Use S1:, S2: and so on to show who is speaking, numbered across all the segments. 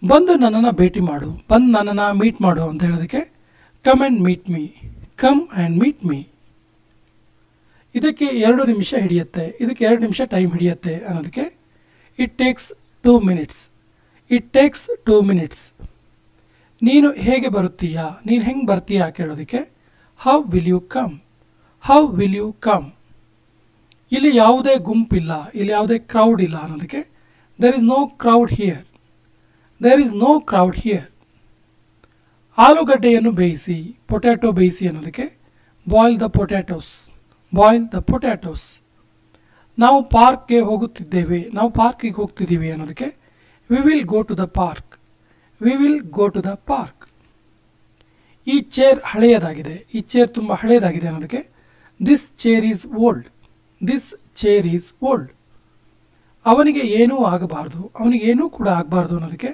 S1: ಬಂದು ನನ್ನನ್ನು ಭೇಟಿ ಮಾಡು, ಬಂದು ನನ್ನನ್ನು ಮೀಟ್ ಮಾಡು ಅಂತ ಹೇಳೋದಕ್ಕೆ come and meet me, come and meet me. ಇದಕ್ಕೆ 2 ನಿಮಿಷ ಹಿಡಿಯುತ್ತೆ, ಇದಕ್ಕೆ 2 ನಿಮಿಷ ಟೈಮ್ ಹಿಡಿಯುತ್ತೆ ಅನ್ನೋದಕ್ಕೆ it takes 2 minutes, it takes 2 minutes. ನೀನು ಹೇಗೆ ಬರುತ್ತೀಯಾ, ನೀನು ಹೆಂಗೆ ಬರ್ತೀಯಾ ಕೇಳೋದಕ್ಕೆ how will you come, how will you come. ಇಲ್ಲಿ ಯಾವುದೇ ಗುಂಪಿಲ್ಲ, ಇಲ್ಲಿ ಯಾವುದೇ ಕ್ರೌಡ್ ಇಲ್ಲ ಅನ್ನೋದಕ್ಕೆ there is no crowd here, there is no crowd here. ಆಲೂಗಡ್ಡೆಯನ್ನು ಬೇಯಿಸಿ, ಪೊಟ್ಯಾಟೊ ಬೇಯಿಸಿ ಅನ್ನೋದಕ್ಕೆ boil the potatoes, boil the potatoes. ನಾವು ಪಾರ್ಕ್ಗೆ ಹೋಗುತ್ತಿದ್ದೇವೆ, ನಾವು ಪಾರ್ಕಿಗೆ ಹೋಗ್ತಿದ್ದೀವಿ ಅನ್ನೋದಕ್ಕೆ we will go to the park, V will go to the park. ಈ ಚೇರ್ ಹಳೆಯದಾಗಿದೆ, ಈ ಚೇರ್ ತುಂಬ ಹಳೆಯದಾಗಿದೆ ಅನ್ನೋದಕ್ಕೆ this chair is old, this chair is old. ಅವನಿಗೆ ಏನೂ ಆಗಬಾರ್ದು, ಅವನಿಗೆ ಏನೂ ಕೂಡ ಆಗಬಾರ್ದು ಅನ್ನೋದಕ್ಕೆ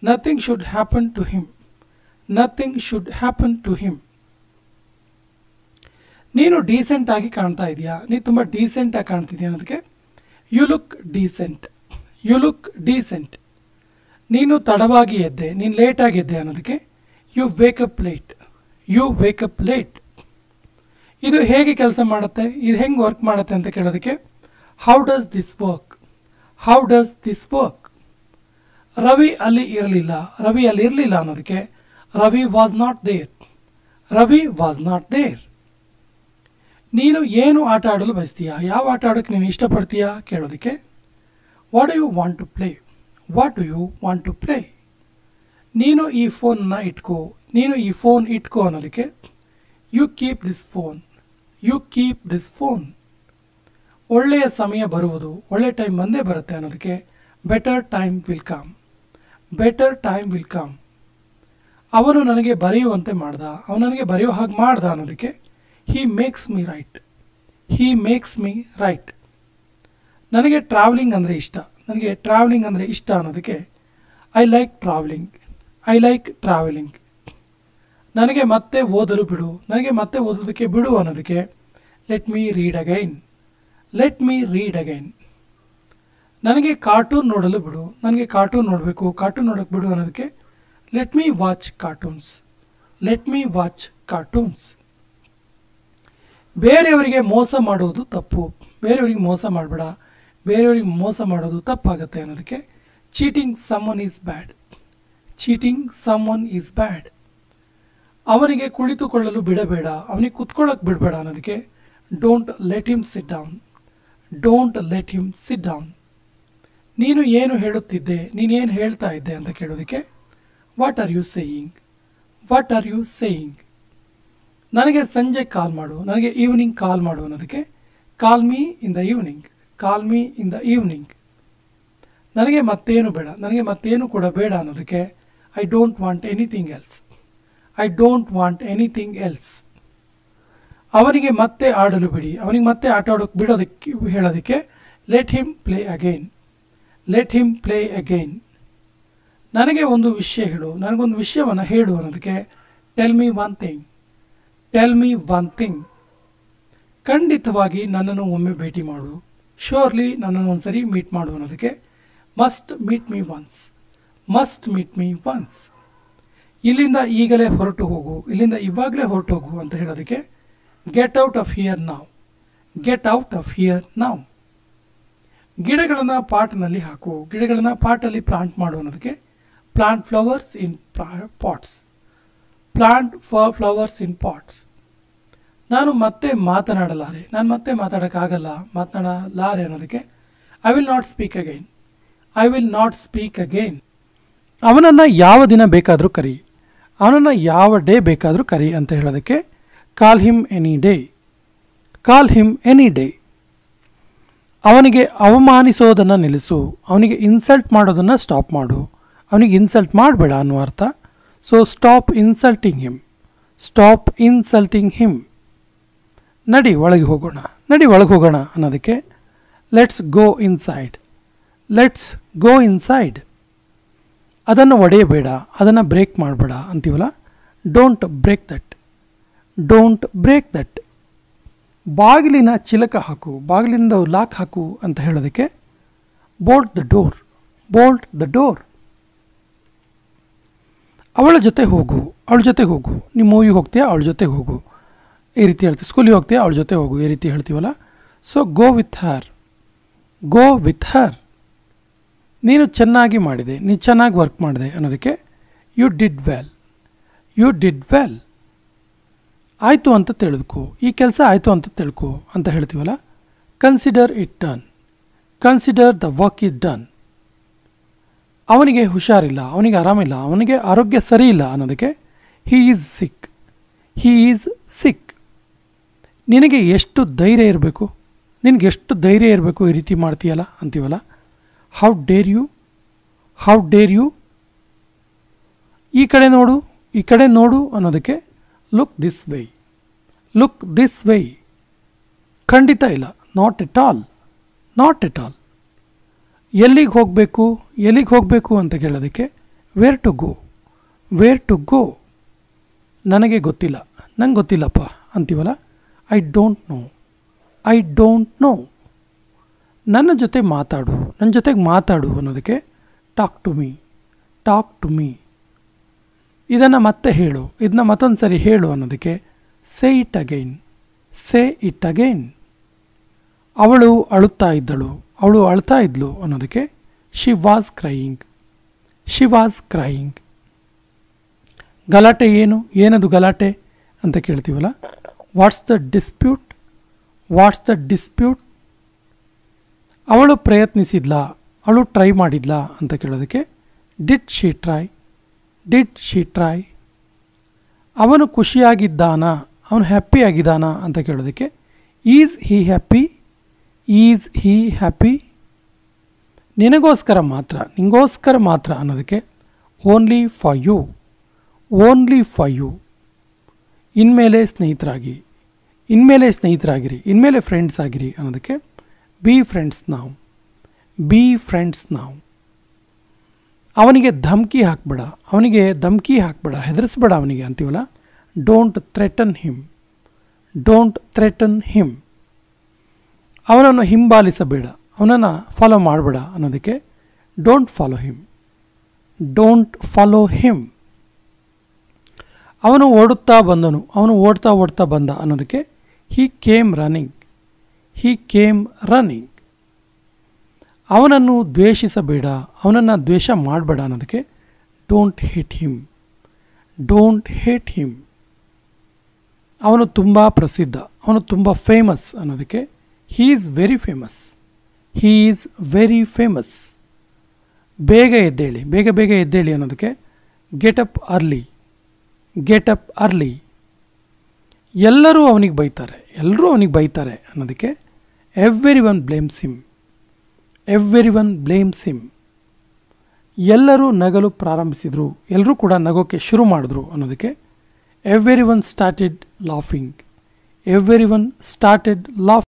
S1: nothing should happen to him, nothing should happen to him. ನೀನು ಡೀಸೆಂಟ್ ಆಗಿ ಕಾಣ್ತಾ ಇದೆಯಾ, ನೀನು ತುಂಬ ಡೀಸೆಂಟಾಗಿ ಕಾಣ್ತಿದ್ಯಾ ಅನ್ನೋದಕ್ಕೆ you look decent, you look decent. ನೀನು ತಡವಾಗಿ ಎದ್ದೆ, ನೀನು ಲೇಟಾಗಿ ಎದ್ದೆ ಅನ್ನೋದಕ್ಕೆ you wake up late, you wake up late. ಇದು ಹೇಗೆ ಕೆಲಸ ಮಾಡುತ್ತೆ, ಇದು ಹೆಂಗೆ ವರ್ಕ್ ಮಾಡುತ್ತೆ ಅಂತ ಕೇಳೋದಕ್ಕೆ how does this work, how does this work. Ravi ಅಲ್ಲಿ ಇರಲಿಲ್ಲ, ರವಿ ಅಲ್ಲಿ ಇರಲಿಲ್ಲ ಅನ್ನೋದಕ್ಕೆ Ravi was not there, Ravi was not there. ನೀನು ಏನು ಆಟ ಆಡಲು ಬಯಸ್ತೀಯಾ, ಯಾವ ಆಟ ಆಡೋಕ್ಕೆ ನೀನು ಇಷ್ಟಪಡ್ತೀಯಾ ಕೇಳೋದಕ್ಕೆ what do you want to play, what do you want to play. ನೀನು ಈ ಫೋನನ್ನು ಇಟ್ಕೋ, ನೀನು ಈ ಫೋನ್ ಇಟ್ಕೋ ಅನ್ನೋದಕ್ಕೆ you keep this phone, you keep this phone. ಒಳ್ಳೆಯ ಸಮಯ ಬರುವುದು, ಒಳ್ಳೆಯ ಟೈಮ್ ಬಂದೇ ಬರುತ್ತೆ ಅನ್ನೋದಕ್ಕೆ better time will come, better time will come. ಅವನು ನನಗೆ ಬರೆಯುವಂತೆ ಮಾಡ್ದ, ಅವನು ನನಗೆ ಬರೆಯೋ ಹಾಗೆ ಮಾಡ್ದ ಅನ್ನೋದಕ್ಕೆ he makes me right, he makes me right. ನನಗೆ ಟ್ರಾವೆಲಿಂಗ್ ಅಂದರೆ ಇಷ್ಟ, ನನಗೆ ಟ್ರಾವೆಲಿಂಗ್ ಅಂದರೆ ಇಷ್ಟ ಅನ್ನೋದಕ್ಕೆ I like travelling, I like travelling. ನನಗೆ ಮತ್ತೆ ಓದಲು ಬಿಡು, ನನಗೆ ಮತ್ತೆ ಓದೋದಕ್ಕೆ ಬಿಡು ಅನ್ನೋದಕ್ಕೆ let me read again, let me read again. ನನಗೆ ಕಾರ್ಟೂನ್ ನೋಡಲು ಬಿಡು, ನನಗೆ ಕಾರ್ಟೂನ್ ನೋಡಬೇಕು, ಕಾರ್ಟೂನ್ ನೋಡೋಕ್ಕೆ ಬಿಡು ಅನ್ನೋದಕ್ಕೆ let me watch cartoons, let me watch cartoons. ಬೇರೆಯವರಿಗೆ ಮೋಸ ಮಾಡುವುದು ತಪ್ಪು, ಬೇರೆಯವರಿಗೆ ಮೋಸ ಮಾಡಬೇಡ, ಬೇರೆಯವರಿಗೆ ಮೋಸ ಮಾಡೋದು ತಪ್ಪಾಗುತ್ತೆ ಅನ್ನೋದಕ್ಕೆ cheating someone is bad, cheating someone is bad. ಅವನಿಗೆ ಕುಳಿತುಕೊಳ್ಳಲು ಬಿಡಬೇಡ, ಅವನಿಗೆ ಕುತ್ಕೊಳ್ಳೋಕೆ ಬಿಡಬೇಡ ಅನ್ನೋದಕ್ಕೆ don't let him sit down, don't let him sit down. ನೀನು ಏನು ಹೇಳುತ್ತಿದ್ದೆ, ನೀನೇನು ಹೇಳ್ತಾ ಇದ್ದೆ ಅಂತ ಕೇಳೋದಕ್ಕೆ what are you saying, what are you saying. ನನಗೆ ಸಂಜೆ ಕಾಲ್ ಮಾಡು, ನನಗೆ ಈವ್ನಿಂಗ್ ಕಾಲ್ ಮಾಡು ಅನ್ನೋದಕ್ಕೆ call me in the evening, call me in the evening. ನನಗೆ ಮತ್ತೇನು ಬೇಡ, ನನಗೆ ಮತ್ತೇನು ಕೂಡ ಬೇಡ ಅನ್ನೋದಕ್ಕೆ I don't want anything else, I don't want anything else. ಅವನಿಗೆ ಮತ್ತೆ ಆಡಲು ಬಿಡಿ, ಅವನಿಗೆ ಮತ್ತೆ ಆಟ ಆಡೋಕ್ಕೆ ಬಿಡೋದಕ್ಕೆ ಹೇಳೋದಕ್ಕೆ let him play again, let him play again. ನನಗೆ ಒಂದು ವಿಷಯ ಹೇಳು, ನನಗೊಂದು ವಿಷಯವನ್ನು ಹೇಳು ಅನ್ನೋದಕ್ಕೆ tell me one thing, tell me one thing. ಖಂಡಿತವಾಗಿ ನನ್ನನ್ನು ಒಮ್ಮೆ ಭೇಟಿ ಮಾಡು, ಶ್ಯೂರ್ಲಿ ನನ್ನನ್ನು ಒಂದು ಸರಿ ಮೀಟ್ ಮಾಡು ಅನ್ನೋದಕ್ಕೆ must meet me once, must meet me once. ಇಲ್ಲಿಂದ ಈಗಲೇ ಹೊರಟು ಹೋಗು, ಇಲ್ಲಿಂದ ಇವಾಗಲೇ ಹೊರಟು ಹೋಗು ಅಂತ ಹೇಳೋದಕ್ಕೆ get out of here now, get out of here now. ಗಿಡಗಳನ್ನು ಪಾಟ್ನಲ್ಲಿ ಹಾಕು, ಗಿಡಗಳನ್ನು ಪಾಟಲ್ಲಿ ಪ್ಲಾಂಟ್ ಮಾಡು ಅನ್ನೋದಕ್ಕೆ plant flowers in pots, plant flowers in pots. ನಾನು ಮತ್ತೆ ಮಾತನಾಡಲಾರೆ, ನಾನು ಮತ್ತೆ ಮಾತಾಡೋಕ್ಕಾಗಲ್ಲ, ಮಾತನಾಡಲಾರೆ ಅನ್ನೋದಕ್ಕೆ I will not speak again, I will not speak again. ಅವನನ್ನು ಯಾವ ದಿನ ಬೇಕಾದರೂ ಕರಿ, ಅವನನ್ನು ಯಾವ ಡೇ ಬೇಕಾದರೂ ಕರಿ ಅಂತ ಹೇಳೋದಕ್ಕೆ call him any day, call him any day. ಅವನಿಗೆ ಅವಮಾನಿಸೋದನ್ನು ನಿಲ್ಲಿಸು, ಅವನಿಗೆ ಇನ್ಸಲ್ಟ್ ಮಾಡೋದನ್ನು ಸ್ಟಾಪ್ ಮಾಡು, ಅವನಿಗೆ ಇನ್ಸಲ್ಟ್ ಮಾಡಬೇಡ ಅನ್ನೋ ಅರ್ಥ. So stop insulting him, stop insulting him. ನಡಿ ಒಳಗೆ ಹೋಗೋಣ, ನಡಿ ಒಳಗೆ ಹೋಗೋಣ ಅನ್ನೋದಕ್ಕೆ let's go inside, let's go inside. ಅದನ್ನು ಒಡೆಯಬೇಡ, ಅದನ್ನು ಬ್ರೇಕ್ ಮಾಡಬೇಡ ಅಂತೀವಲ್ಲ, don't break that, don't break that. ಬಾಗಿಲಿನ ಚಿಲಕ ಹಾಕು, ಬಾಗಿಲಿಂದ ಲಾಕ್ ಹಾಕು ಅಂತ ಹೇಳೋದಕ್ಕೆ bolt the door, bolt the door. ಅವಳ ಜೊತೆ ಹೋಗು, ಅವಳ ಜೊತೆಗೆ ಹೋಗು. ನೀವು ಮೂವಿಗೆ ಹೋಗ್ತೀಯಾ, ಅವಳ ಜೊತೆಗೆ ಹೋಗು ಈ ರೀತಿ ಹೇಳ್ತೀವಿ. ಸ್ಕೂಲಿಗೆ ಹೋಗ್ತೀಯಾ, ಅವಳ ಜೊತೆ ಹೋಗು ಈ ರೀತಿ ಹೇಳ್ತೀವಲ್ಲ. So go with her, go with her. ನೀನು ಚೆನ್ನಾಗಿ ಮಾಡಿದೆ, ನೀನು ಚೆನ್ನಾಗಿ ವರ್ಕ್ ಮಾಡಿದೆ ಅನ್ನೋದಕ್ಕೆ you did well, you did well. ಆಯಿತು ಅಂತ ತಿಳಿದುಕೋ, ಈ ಕೆಲಸ ಆಯಿತು ಅಂತ ತಿಳ್ಕೊ ಅಂತ ಹೇಳ್ತೀವಲ್ಲ. Consider it done, consider the work is done. ಅವನಿಗೆ ಹುಷಾರಿಲ್ಲ, ಅವನಿಗೆ ಆರಾಮಿಲ್ಲ, ಅವನಿಗೆ ಆರೋಗ್ಯ ಸರಿ ಇಲ್ಲ ಅನ್ನೋದಕ್ಕೆ he is sick, he is ಸಿಕ್. ನಿನಗೆ ಎಷ್ಟು ಧೈರ್ಯ ಇರಬೇಕು, ನಿನಗೆ ಎಷ್ಟು ಧೈರ್ಯ ಇರಬೇಕು ಈ ರೀತಿ ಮಾಡ್ತೀಯಲ್ಲ ಅಂತೀವಲ್ಲ. How dare you, how dare you. ಈ ಕಡೆ ನೋಡು, ಈ ಕಡೆ ನೋಡು ಅನ್ನೋದಕ್ಕೆ look this way, look this way. ಖಂಡಿತ ಇಲ್ಲ, not at all, not at all. ಎಲ್ಲಿಗೆ ಹೋಗಬೇಕು, ಎಲ್ಲಿಗೆ ಹೋಗಬೇಕು ಅಂತ ಕೇಳೋದಕ್ಕೆ where to go, where to go. ನನಗೆ ಗೊತ್ತಿಲ್ಲ, ನಂಗೆ ಗೊತ್ತಿಲ್ಲಪ್ಪ ಅಂತೀವಲ್ಲ. I don't know, I don't know. ನನ್ನ ಜೊತೆ ಮಾತಾಡು, ನನ್ನ ಜೊತೆಗೆ ಮಾತಾಡು ಅನ್ನೋದಕ್ಕೆ talk to me, talk to me. ಇದನ್ನು ಮತ್ತೆ ಹೇಳು, ಇದನ್ನ ಮತ್ತೊಂದು ಸರಿ ಹೇಳು ಅನ್ನೋದಕ್ಕೆ say it again, say it again. ಅವಳು ಅಳುತ್ತಾ ಇದ್ದಳು, ಅವಳು ಅಳ್ತಾ ಇದ್ಲು ಅನ್ನೋದಕ್ಕೆ she was crying, she was crying. ಗಲಾಟೆ ಏನು, ಏನದು ಗಲಾಟೆ ಅಂತ ಕೇಳ್ತೀವಲ್ಲ. What's the dispute, what's the dispute. ಅವಳು ಪ್ರಯತ್ನಿಸಿದ್ಲಾ, ಅವಳು ಟ್ರೈ ಮಾಡಿದ್ಲಾ ಅಂತ ಕೇಳೋದಕ್ಕೆ did she try, did she try. ಅವನು ಖುಷಿಯಾಗಿದ್ದಾನ, ಅವನು ಹ್ಯಾಪಿ ಆಗಿದ್ದಾನ ಅಂತ ಕೇಳೋದಕ್ಕೆ is he happy, is he happy. ನಿನಗೋಸ್ಕರ ಮಾತ್ರ, ನಿಂಗೋಸ್ಕರ ಮಾತ್ರ ಅನ್ನೋದಕ್ಕೆ only for you, only for you. ಇನ್ಮೇಲೆ ಸ್ನೇಹಿತರಾಗಿ, ಇನ್ಮೇಲೆ ಸ್ನೇಹಿತರಾಗಿರಿ, ಇನ್ಮೇಲೆ ಫ್ರೆಂಡ್ಸ್ ಆಗಿರಿ ಅನ್ನೋದಕ್ಕೆ be friends now, be friends now. ಅವನಿಗೆ ಧಮಕಿ ಹಾಕಬೇಡ, ಅವನಿಗೆ ಧಮಕಿ ಹಾಕಬೇಡ, ಹೆದರಿಸ್ಬೇಡ ಅವನಿಗೆ ಅಂತೀವಲ್ಲ. Don't threaten him, don't threaten him. ಅವನನ್ನು ಹಿಂಬಾಲಿಸಬೇಡ, ಅವನನ್ನು ಫಾಲೋ ಮಾಡಬೇಡ ಅನ್ನೋದಕ್ಕೆ don't follow him, don't follow him. ಅವನು ಓಡುತ್ತಾ ಬಂದನು, ಅವನು ಓಡ್ತಾ ಓಡ್ತಾ ಬಂದ ಅನ್ನೋದಕ್ಕೆ he came running, he came running. ಅವನನ್ನು ದ್ವೇಷಿಸಬೇಡ, ಅವನನ್ನು ದ್ವೇಷ ಮಾಡಬೇಡ ಅನ್ನೋದಕ್ಕೆ don't hate him, don't hate him. ಅವನು ತುಂಬ ಪ್ರಸಿದ್ಧ, ಅವನು ತುಂಬ ಫೇಮಸ್ ಅನ್ನೋದಕ್ಕೆ he is very famous, he is very famous. ಬೇಗ ಎದ್ದೇಳಿ, ಬೇಗ ಬೇಗ ಎದ್ದೇಳಿ ಅನ್ನೋದಕ್ಕೆ get up early, get up early. ಎಲ್ಲರೂ ಅವನಿಗೆ ಬೈತಾರೆ, ಎಲ್ಲರೂ ಅವನಿಗೆ ಬೈತಾರೆ ಅನ್ನೋದಕ್ಕೆ everyone blames him, everyone blames him. ಎಲ್ಲರೂ ನಗಲು ಪ್ರಾರಂಭಿಸಿದರು, ಎಲ್ಲರೂ ಕೂಡ ನಗೋಕ್ಕೆ ಶುರು ಮಾಡಿದ್ರು ಅನ್ನೋದಕ್ಕೆ everyone started laughing, everyone started laugh.